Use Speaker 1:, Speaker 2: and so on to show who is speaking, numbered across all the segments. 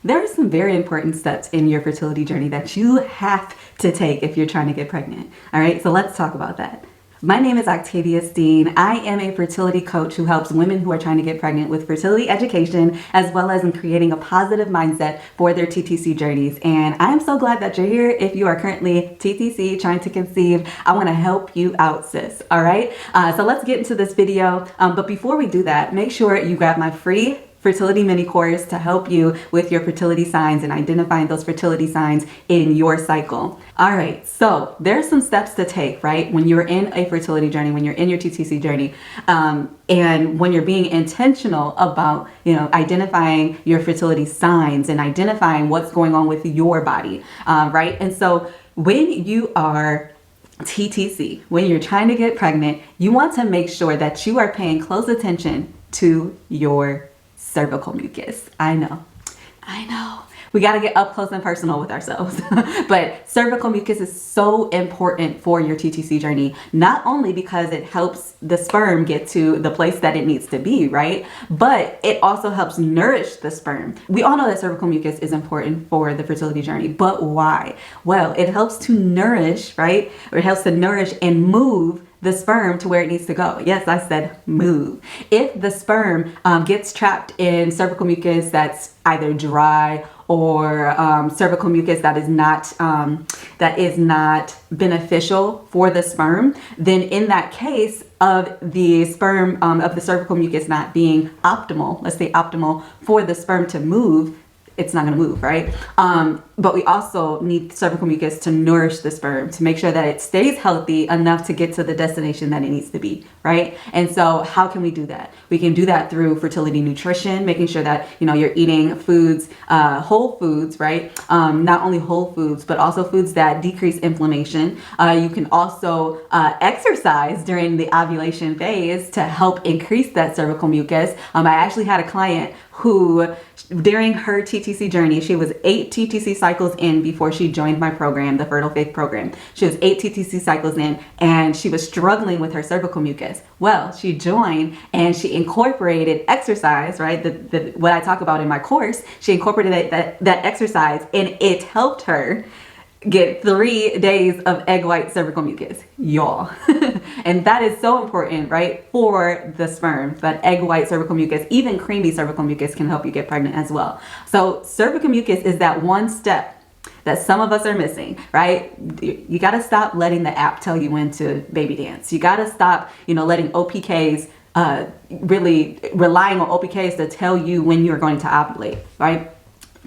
Speaker 1: there are some very important steps in your fertility journey that you have to take if you're trying to get pregnant. All right, so let's talk about that. My name is Octavia Steen. I am a fertility coach who helps women who are trying to get pregnant with fertility education, as well as in creating a positive mindset for their TTC journeys. And I am so glad that you're here. If you are currently TTC, trying to conceive, I want to help you out, sis. All right, so let's get into this video. But before we do that, make sure you grab my free fertility mini course to help you with your fertility signs and identifying those fertility signs in your cycle. All right, so there's some steps to take, right? When you're in a fertility journey, when you're in your TTC journey, and when you're being intentional about, identifying your fertility signs and identifying what's going on with your body, right? And so when you are TTC, when you're trying to get pregnant, you want to make sure that you are paying close attention to your cervical mucus. I know. We got to get up close and personal with ourselves. But cervical mucus is so important for your TTC journey, not only because it helps the sperm get to the place that it needs to be, right? But it also helps nourish the sperm. We all know that cervical mucus is important for the fertility journey, but why? Well, it helps to nourish, right? Or it helps to nourish and move the sperm to where it needs to go. Yes, I said move. If the sperm gets trapped in cervical mucus that's either dry or cervical mucus that is not beneficial for the sperm, then in that case of the sperm of the cervical mucus not being optimal, let's say optimal for the sperm to move, it's not going to move, right? But we also need cervical mucus to nourish the sperm, to make sure that it stays healthy enough to get to the destination that it needs to be, right? And so how can we do that? We can do that through fertility nutrition, making sure that, you're eating foods, whole foods, right? Not only whole foods, but also foods that decrease inflammation. You can also exercise during the ovulation phase to help increase that cervical mucus. I actually had a client who, during her TTC journey, she was 8 TTC cycles in before she joined my program, the Fertile Faith program. She was 8 TTC cycles in, and she was struggling with her cervical mucus. Well, she joined and she incorporated exercise, right? What I talk about in my course, she incorporated that exercise, and it helped her get 3 days of egg white cervical mucus, y'all. And that is so important, right? For the sperm, but egg white cervical mucus, even creamy cervical mucus can help you get pregnant as well. So cervical mucus is that one step that some of us are missing, right? You got to stop letting the app tell you when to baby dance. You got to stop, letting OPKs, really relying on OPKs to tell you when you're going to ovulate, right?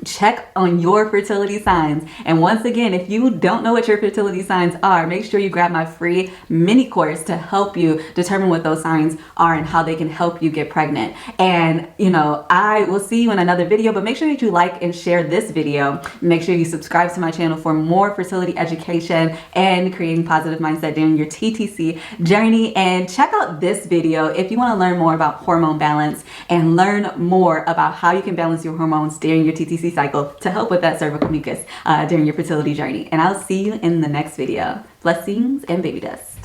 Speaker 1: Check on your fertility signs. And once again, if you don't know what your fertility signs are, make sure you grab my free mini course to help you determine what those signs are and how they can help you get pregnant. And, I will see you in another video, but make sure that you like and share this video. Make sure you subscribe to my channel for more fertility education and creating positive mindset during your TTC journey. And check out this video if you want to learn more about hormone balance and learn more about how you can balance your hormones during your TTC cycle to help with that cervical mucus during your fertility journey. And I'll see you in the next video. Blessings and baby dust.